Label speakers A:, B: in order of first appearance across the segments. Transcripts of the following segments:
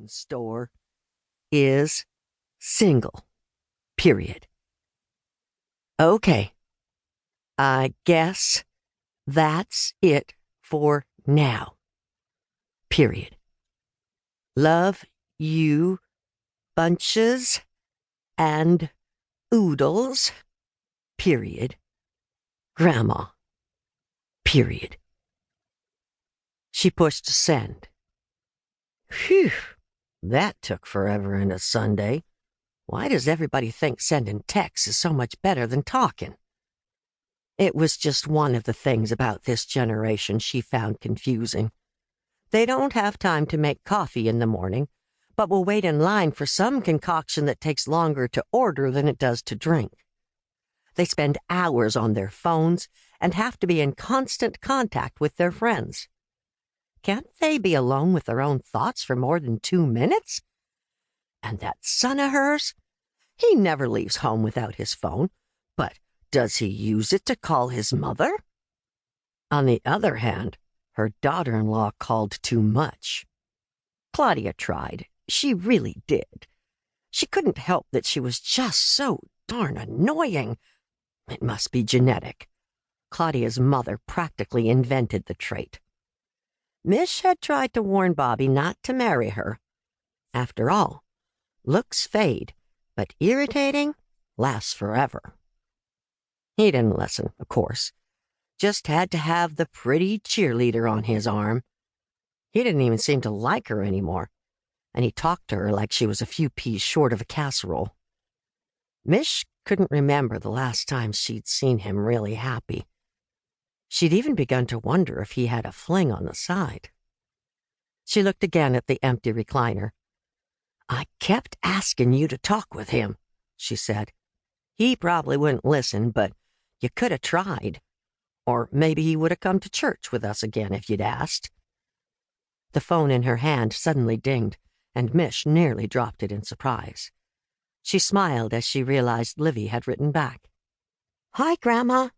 A: phone store is single. Period. Okay. I guess that's it for now. Period. Love you bunches and oodles. Period. Grandma. Period. She pushed send. Phew, that took forever and a Sunday. Why does everybody think sending texts is so much better than talking? It was just one of the things about this generation she found confusing. They don't have time to make coffee in the morning, but will wait in line for some concoction that takes longer to order than it does to drink. They spend hours on their phones and have to be in constant contact with their friends. Can't they be alone with their own thoughts for more than 2 minutes? And that son of hers? He never leaves home without his phone, but does he use it to call his mother? On the other hand, her daughter-in-law called too much. Claudia tried. She really did. She couldn't help that she was just so darn annoying. It must be genetic. Claudia's mother practically invented the trait. Mish had tried to warn Bobby not to marry her. After all, looks fade, but irritating lasts forever. He didn't listen, of course. Just had to have the pretty cheerleader on his arm. He didn't even seem to like her anymore, and he talked to her like she was a few peas short of a casserole. Mish couldn't remember the last time she'd seen him really happy. She'd even begun to wonder if he had a fling on the side. She looked again at the empty recliner. "I kept asking you to talk with him," she said. "He probably wouldn't listen, but you could have tried. Or maybe he would have come to church with us again if you'd asked." The phone in her hand suddenly dinged, and Mish nearly dropped it in surprise. She smiled as she realized Livy had written back. "Hi, Grandma.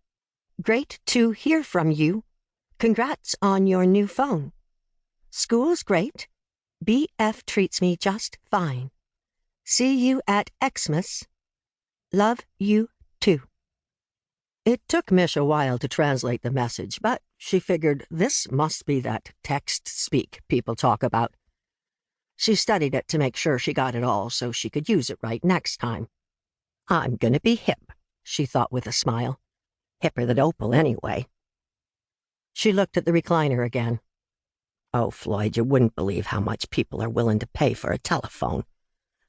A: Great to hear from you. Congrats on your new phone. School's great. BF treats me just fine. See you at Xmas. Love you too." It took Mish a while to translate the message, but she figured this must be that text-speak people talk about. She studied it to make sure she got it all so she could use it right next time. "I'm gonna be hip," she thought with a smile. "Hipper than Opal, anyway." She looked at the recliner again. "Oh, Floyd, you wouldn't believe how much people are willing to pay for a telephone.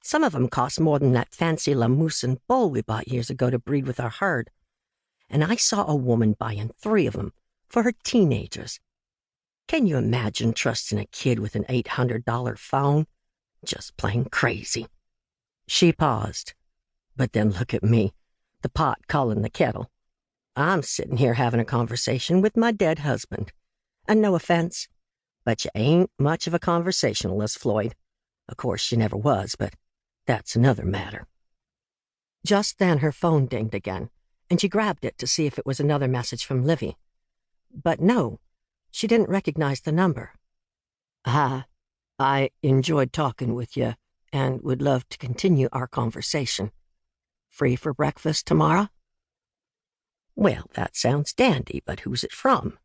A: Some of them cost more than that fancy Lamousin bull we bought years ago to breed with our herd. And I saw a woman buying 3 of them for her teenagers. Can you imagine trusting a kid with an $800 phone? Just plain crazy." She paused. "But then look at me, the pot calling the kettle. I'm sitting here having a conversation with my dead husband. And no offense, but you ain't much of a conversationalist, Floyd. Of course, you never was, but that's another matter." Just then her phone dinged again, and she grabbed it to see if it was another message from Livy. But no, she didn't recognize the number. I enjoyed talking with you and would love to continue our conversation. Free for breakfast tomorrow?" Well, that sounds dandy, but who's it from?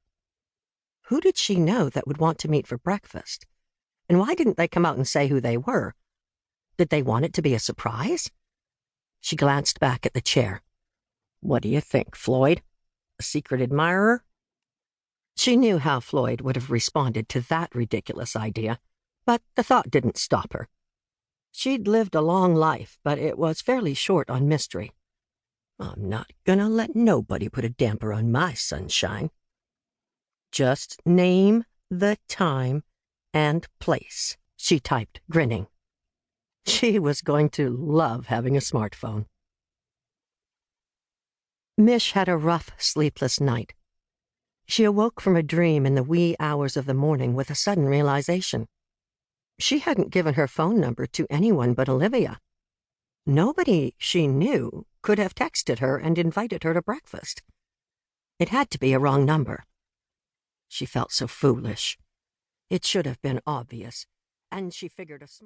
A: Who did she know that would want to meet for breakfast? And why didn't they come out and say who they were? Did they want it to be a surprise? She glanced back at the chair. "What do you think, Floyd? A secret admirer?" She knew how Floyd would have responded to that ridiculous idea, but the thought didn't stop her. She'd lived a long life, but it was fairly short on mystery. "I'm not gonna let nobody put a damper on my sunshine." "Just name the time and place," she typed, grinning. She was going to love having a smartphone. Mish had a rough, sleepless night. She awoke from a dream in the wee hours of the morning with a sudden realization. She hadn't given her phone number to anyone but Olivia. Nobody she knew could have texted her and invited her to breakfast. It had to be a wrong number. She felt so foolish. It should have been obvious, and she figured a smart